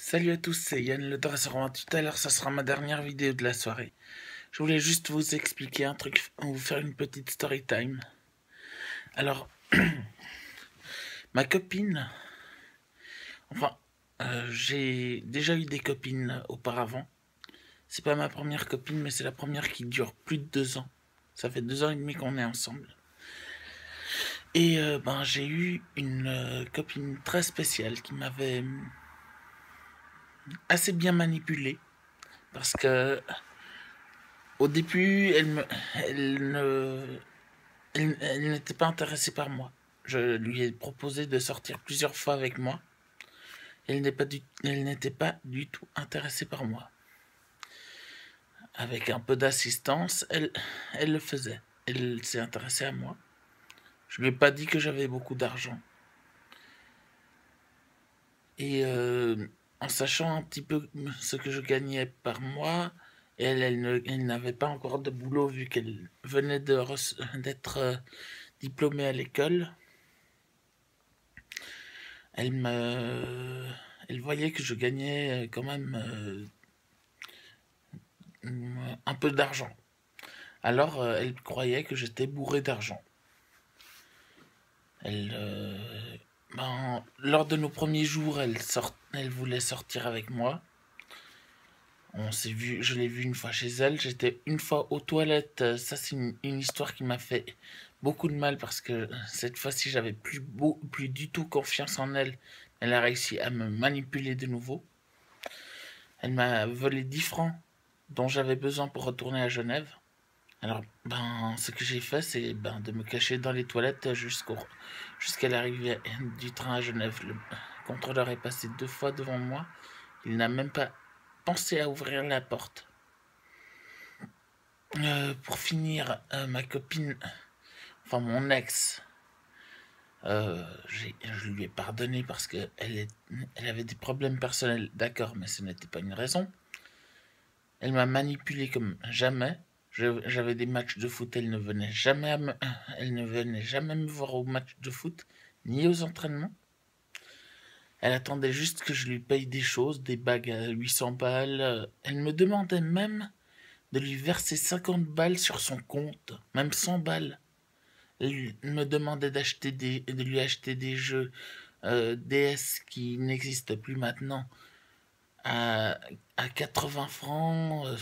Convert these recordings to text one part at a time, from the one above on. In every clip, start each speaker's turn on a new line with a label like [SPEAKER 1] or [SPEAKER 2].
[SPEAKER 1] Salut à tous, c'est Yann le Dresseur. Tout à l'heure, ça sera ma dernière vidéo de la soirée. Je voulais juste vous expliquer un truc, vous faire une petite story time. Alors, ma copine, enfin, j'ai déjà eu des copines auparavant. C'est pas ma première copine, mais c'est la première qui dure plus de 2 ans. Ça fait 2 ans et demi qu'on est ensemble. Et j'ai eu une copine très spéciale qui m'avait assez bien manipulé. Parce que au début, elle n'était pas intéressée par moi. Je lui ai proposé de sortir plusieurs fois avec moi. Elle n'était pas du tout intéressée par moi. Avec un peu d'assistance, elle le faisait. Elle s'est intéressée à moi. Je lui ai pas dit que j'avais beaucoup d'argent. Et en sachant un petit peu ce que je gagnais par mois, elle n'avait pas encore de boulot vu qu'elle venait d'être diplômée à l'école. Elle me, elle voyait que je gagnais quand même un peu d'argent. Alors elle croyait que j'étais bourré d'argent. Elle, lors de nos premiers jours, elle voulait sortir avec moi. On s'est vu, je l'ai vue une fois chez elle. J'étais une fois aux toilettes. Ça, c'est une histoire qui m'a fait beaucoup de mal parce que cette fois-ci, j'avais plus du tout confiance en elle. Elle a réussi à me manipuler de nouveau. Elle m'a volé 10 francs dont j'avais besoin pour retourner à Genève. Alors, ce que j'ai fait, c'est de me cacher dans les toilettes jusqu'à l'arrivée du train à Genève. Le contrôleur est passé 2 fois devant moi. Il n'a même pas pensé à ouvrir la porte. Pour finir, ma copine, enfin mon ex, je lui ai pardonné parce elle avait des problèmes personnels, d'accord, mais ce n'était pas une raison. Elle m'a manipulé comme jamais. J'avais des matchs de foot, elle ne venait jamais me voir aux matchs de foot, ni aux entraînements. Elle attendait juste que je lui paye des choses, des bagues à 800 balles. Elle me demandait même de lui verser 50 balles sur son compte, même 100 balles. Elle me demandait de lui acheter des jeux DS qui n'existent plus maintenant à, à 80 francs.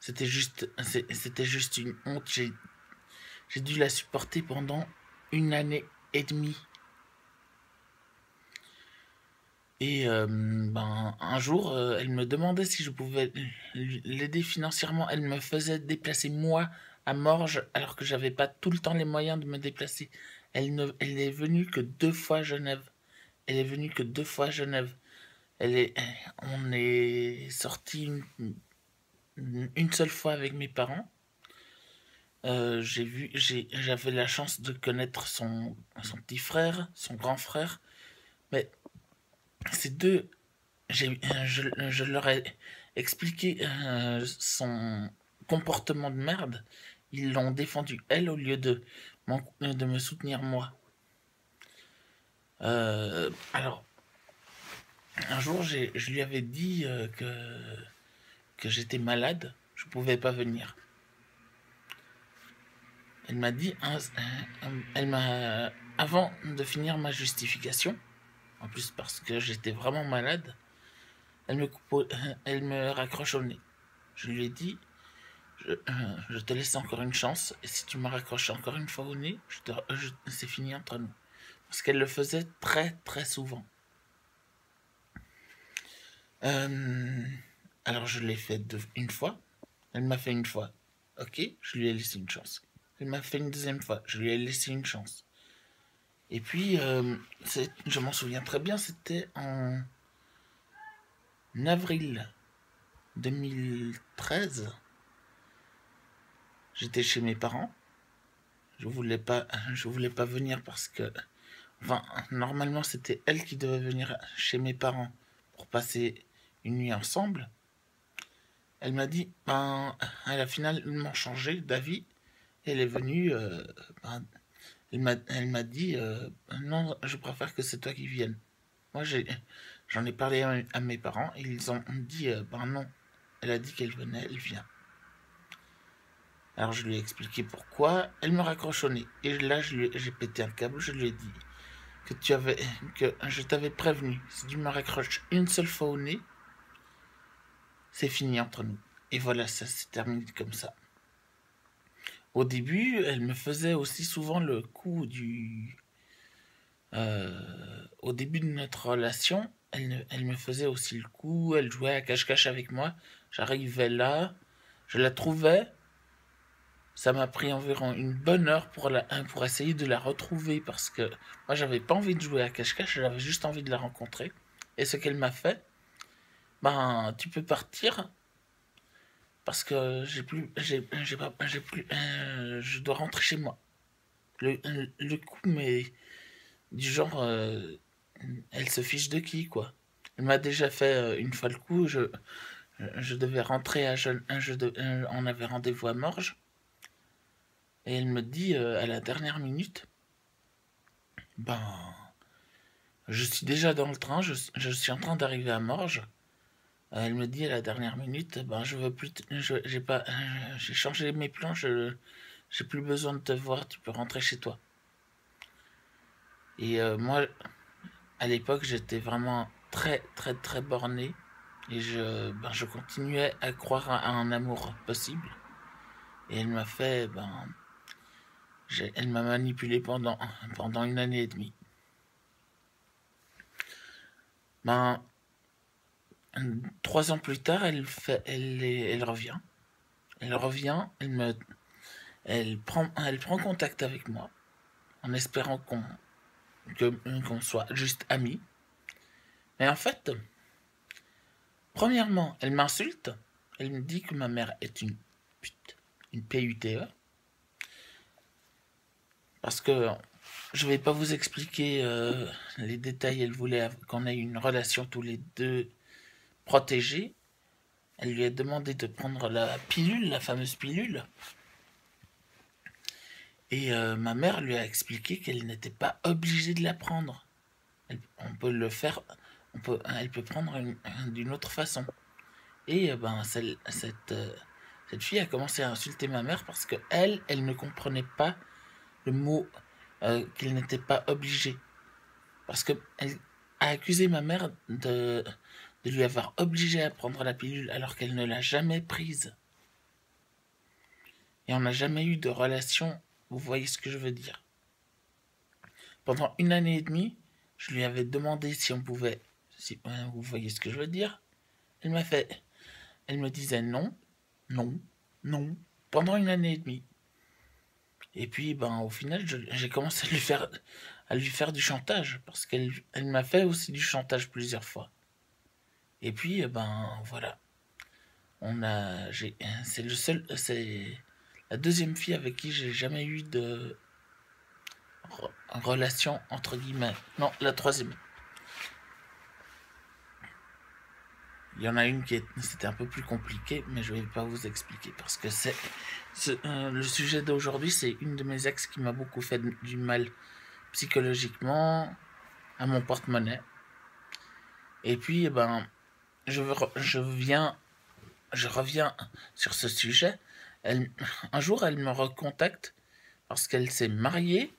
[SPEAKER 1] C'était juste une honte. J'ai dû la supporter pendant 1 année et demie. Et un jour, elle me demandait si je pouvais l'aider financièrement. Elle me faisait déplacer moi à Morges alors que j'avais pas tout le temps les moyens de me déplacer. Elle est venue que 2 fois à Genève. Elle est venue que 2 fois à Genève. On est sorti une seule fois avec mes parents. J'avais la chance de connaître son petit frère, son grand frère, mais ces deux, je leur ai expliqué son comportement de merde. Ils l'ont défendu elle au lieu de me soutenir moi. Alors, un jour, je lui avais dit que j'étais malade, je pouvais pas venir. Elle m'a dit, avant de finir ma justification, en plus parce que j'étais vraiment malade, elle me raccroche au nez. Je lui ai dit, je te laisse encore une chance, et si tu me raccroches encore une fois au nez, c'est fini entre nous. Parce qu'elle le faisait très très souvent. Alors je l'ai fait une fois, elle m'a fait une fois, ok, je lui ai laissé une chance. Elle m'a fait une deuxième fois, je lui ai laissé une chance. Et puis, je m'en souviens très bien, c'était en avril 2013. J'étais chez mes parents. Je voulais pas venir parce que, enfin, normalement c'était elle qui devait venir chez mes parents pour passer une nuit ensemble. Elle m'a dit, elle a finalement changé d'avis. Elle est venue, elle m'a dit, non, je préfère que c'est toi qui viennes. Moi, J'en ai parlé à mes parents et ils ont dit ben non, elle a dit qu'elle venait, elle vient. Alors je lui ai expliqué pourquoi, elle me raccroche au nez. Et là j'ai pété un câble, je lui ai dit que je t'avais prévenu. Si tu me raccroches une seule fois au nez, c'est fini entre nous. Et voilà, ça s'est terminé comme ça. Au début, elle me faisait aussi souvent le coup du... au début de notre relation, elle me faisait aussi le coup, elle jouait à cache-cache avec moi. J'arrivais là, je la trouvais. Ça m'a pris environ une bonne heure pour essayer de la retrouver parce que moi j'avais pas envie de jouer à cache-cache, j'avais juste envie de la rencontrer. Et ce qu'elle m'a fait, ben tu peux partir parce que j'ai plus, je dois rentrer chez moi. Le coup, mais du genre, elle se fiche de qui, quoi. Elle m'a déjà fait une fois le coup, je devais rentrer on avait rendez-vous à Morges, et elle me dit à la dernière minute, ben, je suis déjà dans le train, je suis en train d'arriver à Morges. Elle me dit à la dernière minute, ben, je veux plus, j'ai pas, j'ai changé mes plans, j'ai plus besoin de te voir, tu peux rentrer chez toi. Et moi, à l'époque, j'étais vraiment très, très, très borné. Et je continuais à croire à un amour possible. Et elle m'a fait, elle m'a manipulé pendant une année et demie. Ben, 3 ans plus tard, elle revient. Elle revient, elle prend contact avec moi, en espérant qu'on soit juste amis. Mais en fait, premièrement, elle m'insulte. Elle me dit que ma mère est une pute, une PUTE. Parce que je vais pas vous expliquer les détails. Elle voulait qu'on ait une relation tous les deux protégée. Elle lui a demandé de prendre la pilule, la fameuse pilule. Et ma mère lui a expliqué qu'elle n'était pas obligée de la prendre. On peut le faire, elle peut prendre d'une autre façon. Et cette fille a commencé à insulter ma mère parce que elle ne comprenait pas le mot qu'elle n'était pas obligée. Parce qu'elle a accusé ma mère de lui avoir obligé à prendre la pilule alors qu'elle ne l'a jamais prise. Et on n'a jamais eu de relation, vous voyez ce que je veux dire. Pendant une année et demie, je lui avais demandé si on pouvait... vous voyez ce que je veux dire. Elle m'a fait... Elle me disait non, non, non, pendant une année et demie. Et puis, au final, j'ai commencé à lui faire du chantage, parce elle m'a fait aussi du chantage plusieurs fois. Et puis, voilà. C'est la deuxième fille avec qui j'ai jamais eu de relation, entre guillemets. Non, la troisième. Il y en a une c'était un peu plus compliqué, mais je vais pas vous expliquer parce que le sujet d'aujourd'hui, c'est une de mes ex qui m'a beaucoup fait du mal psychologiquement, à mon porte-monnaie. Et puis, je reviens sur ce sujet. Un jour, elle me recontacte parce qu'elle s'est mariée.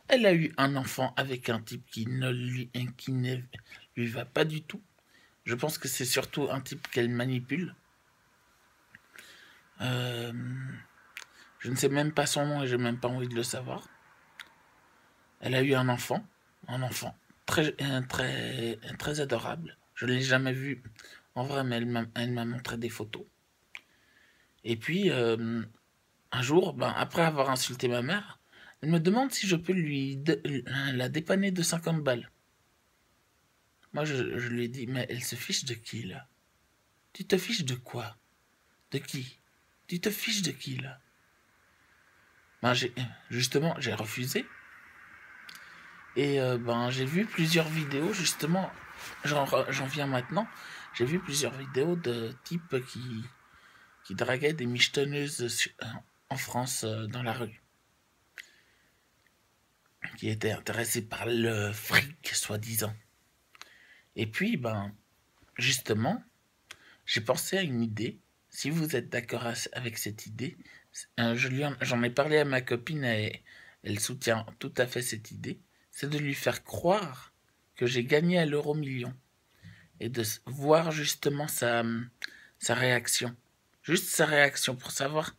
[SPEAKER 1] Elle a eu un enfant avec un type qui ne lui va pas du tout. Je pense que c'est surtout un type qu'elle manipule. Je ne sais même pas son nom et j'ai même pas envie de le savoir. Elle a eu un enfant très, très, très adorable. Je ne l'ai jamais vu en vrai, mais elle m'a montré des photos. Et puis, un jour, après avoir insulté ma mère, elle me demande si je peux la dépanner de 50 balles. Moi, je lui ai dit, mais elle se fiche de qui, là? Tu te fiches de quoi? De qui? Tu te fiches de qui, là? Justement, j'ai refusé. Et j'ai vu plusieurs vidéos, justement, j'en viens maintenant, j'ai vu plusieurs vidéos de types qui draguaient des michetonneuses en France, dans la rue, qui étaient intéressés par le fric, soi-disant. Et puis, ben, justement, j'ai pensé à une idée. Si vous êtes d'accord avec cette idée, j'en ai parlé à ma copine et elle soutient tout à fait cette idée. C'est de lui faire croire que j'ai gagné à l'euro-million et de voir justement sa réaction. Juste sa réaction pour savoir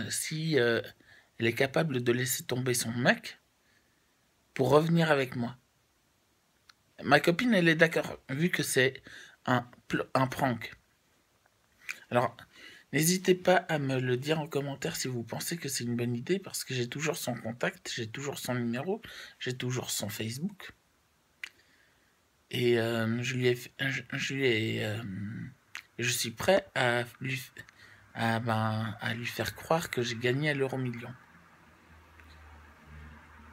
[SPEAKER 1] si elle est capable de laisser tomber son mec pour revenir avec moi. Ma copine, elle est d'accord, vu que c'est un prank. Alors, n'hésitez pas à me le dire en commentaire si vous pensez que c'est une bonne idée, parce que j'ai toujours son contact, j'ai toujours son numéro, j'ai toujours son Facebook. Et je suis prêt à lui faire croire que j'ai gagné à l'euro-million.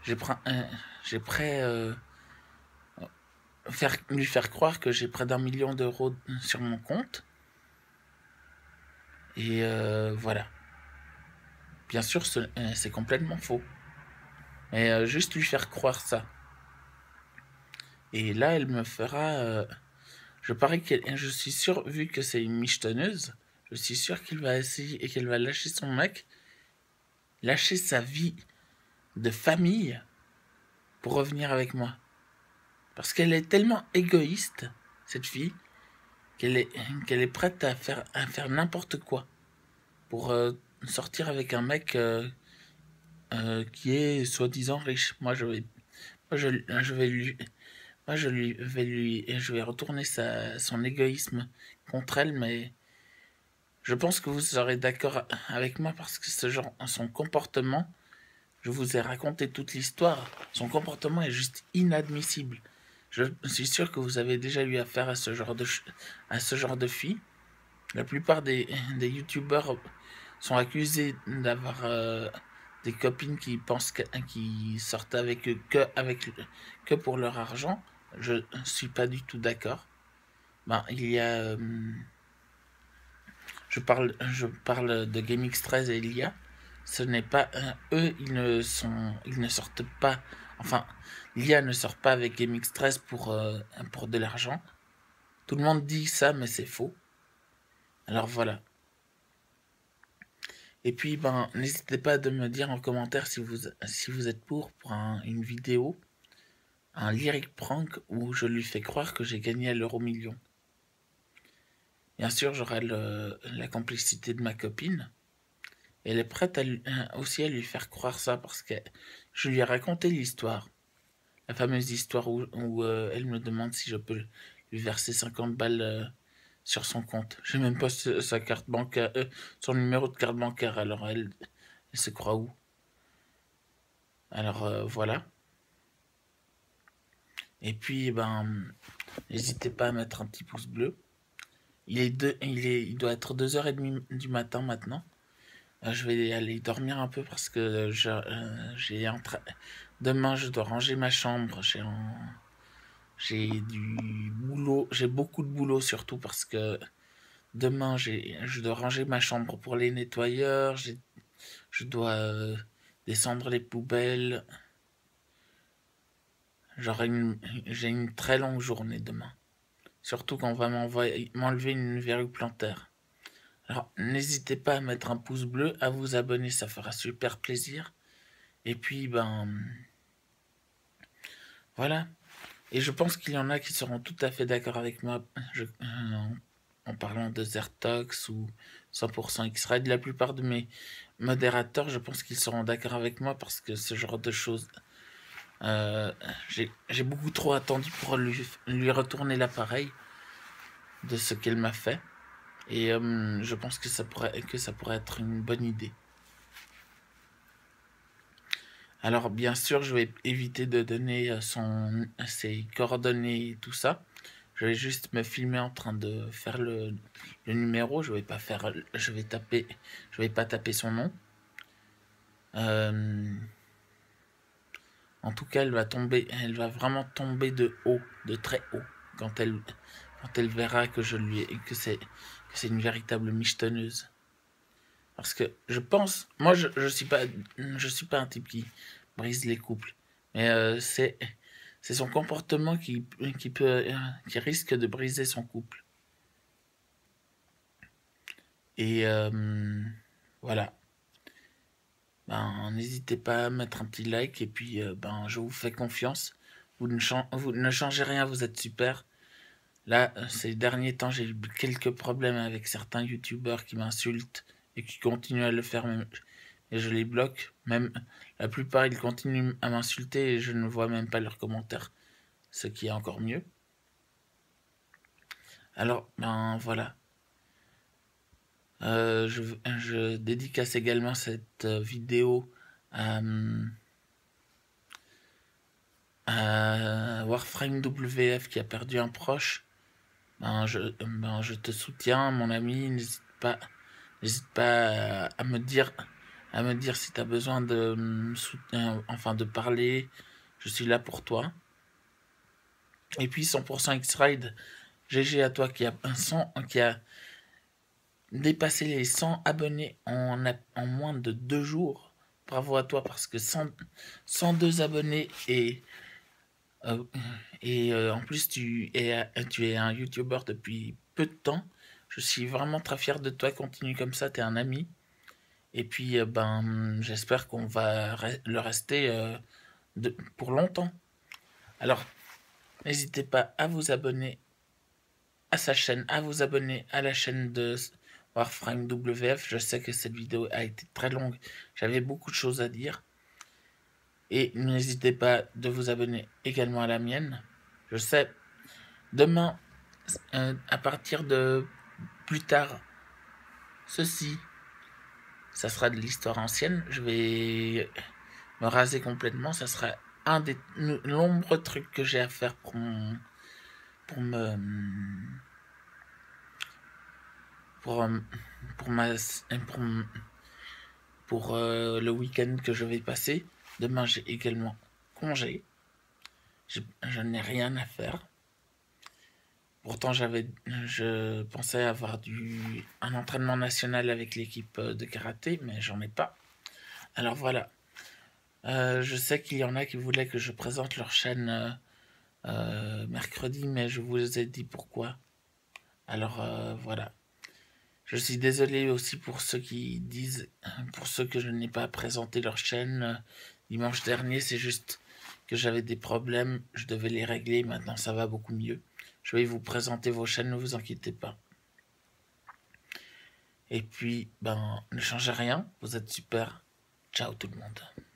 [SPEAKER 1] J'ai prêt lui faire croire que j'ai près d'1 million d'euros sur mon compte. Et voilà. Bien sûr, c'est complètement faux. Mais juste lui faire croire ça. Et là, elle me fera... je suis sûr, vu que c'est une michetonneuse, je suis sûr qu'il va essayer et qu'elle va lâcher son mec, lâcher sa vie de famille pour revenir avec moi. Parce qu'elle est tellement égoïste, cette fille, qu'elle est prête à faire n'importe quoi pour sortir avec un mec qui est soi-disant riche. Je vais retourner son égoïsme contre elle, mais je pense que vous serez d'accord avec moi parce que son comportement, je vous ai raconté toute l'histoire, son comportement est juste inadmissible. Je suis sûr que vous avez déjà eu affaire à ce genre de fille. La plupart des youtubeurs sont accusés d'avoir des copines qui pensent qui sortent avec eux que pour leur argent. Je ne suis pas du tout d'accord. Ben, il y a... je parle de GameX13 et Elia. Ce n'est pas... eux, ils ne sortent pas... Enfin, Lia ne sort pas avec GameX13 pour de l'argent. Tout le monde dit ça, mais c'est faux. Alors voilà. Et puis, ben, n'hésitez pas de me dire en commentaire si vous êtes pour une vidéo, un lyric prank où je lui fais croire que j'ai gagné à l'euro-million. Bien sûr, j'aurai la complicité de ma copine. Elle est prête aussi à lui faire croire ça parce que je lui ai raconté l'histoire. La fameuse histoire où elle me demande si je peux lui verser 50 balles sur son compte. J'ai même pas sa carte bancaire, son numéro de carte bancaire, alors elle se croit où? Alors voilà. Et puis, ben, n'hésitez pas à mettre un petit pouce bleu. Il doit être 2h30 du matin maintenant. Je vais aller dormir un peu parce que demain je dois ranger ma chambre. J'ai du boulot, j'ai beaucoup de boulot surtout parce que demain je dois ranger ma chambre pour les nettoyeurs. Je dois descendre les poubelles. J'ai une très longue journée demain. Surtout quand on va m'enlever une verrue plantaire. Alors, n'hésitez pas à mettre un pouce bleu, à vous abonner, ça fera super plaisir. Et puis, ben, voilà. Et je pense qu'il y en a qui seront tout à fait d'accord avec moi en parlant de Zertox ou 100% X-Ride. La plupart de mes modérateurs, je pense qu'ils seront d'accord avec moi parce que ce genre de choses, j'ai beaucoup trop attendu pour lui retourner l'appareil de ce qu'elle m'a fait. Et je pense que ça pourrait être une bonne idée. Alors bien sûr, je vais éviter de donner ses coordonnées et tout ça. Je vais juste me filmer en train de faire le numéro. Je vais pas taper son nom. En tout cas, elle va vraiment tomber de haut, de très haut, quand elle verra que c'est une véritable michetonneuse. Parce que je pense, moi je suis pas un type qui brise les couples, mais C'est son comportement qui risque de briser son couple. Et voilà. Ben, n'hésitez pas à mettre un petit like et puis ben, je vous fais confiance. Vous ne changez rien, vous êtes super. Là, ces derniers temps, j'ai eu quelques problèmes avec certains youtubeurs qui m'insultent et qui continuent à le faire, même, et je les bloque. Même la plupart, ils continuent à m'insulter et je ne vois même pas leurs commentaires, ce qui est encore mieux. Alors, ben voilà. Je dédicace également cette vidéo à, Warframe WF qui a perdu un proche. Je te soutiens, mon ami. N'hésite pas à me dire si tu as besoin de soutenir, enfin de parler. Je suis là pour toi. Et puis 100% X-Ride, GG à toi qui a dépassé les 100 abonnés en moins de 2 jours. Bravo à toi parce que 102 abonnés euh, en plus tu es un YouTuber depuis peu de temps. Je suis vraiment très fier de toi. Continue comme ça, t'es un ami. Et puis ben j'espère qu'on va le rester pour longtemps. Alors n'hésitez pas à vous abonner à sa chaîne, à vous abonner à la chaîne de Warframe WF. Je sais que cette vidéo a été très longue. J'avais beaucoup de choses à dire. Et n'hésitez pas de vous abonner également à la mienne. Je sais, demain, à partir de plus tard, ceci, ça sera de l'histoire ancienne. Je vais me raser complètement. Ça sera un des nombreux trucs que j'ai à faire pour pour me, pour, pour ma, pour, pour le week-end que je vais passer. Demain, j'ai également congé. Je n'ai rien à faire. Pourtant, je pensais avoir un entraînement national avec l'équipe de karaté, mais j'en ai pas. Alors voilà. Je sais qu'il y en a qui voulaient que je présente leur chaîne mercredi, mais je vous ai dit pourquoi. Alors voilà. Je suis désolé aussi pour ceux qui disent, pour ceux que je n'ai pas présenté leur chaîne dimanche dernier. C'est juste que j'avais des problèmes, je devais les régler. Maintenant, ça va beaucoup mieux. Je vais vous présenter vos chaînes, ne vous inquiétez pas. Et puis, ben, ne changez rien, vous êtes super. Ciao tout le monde.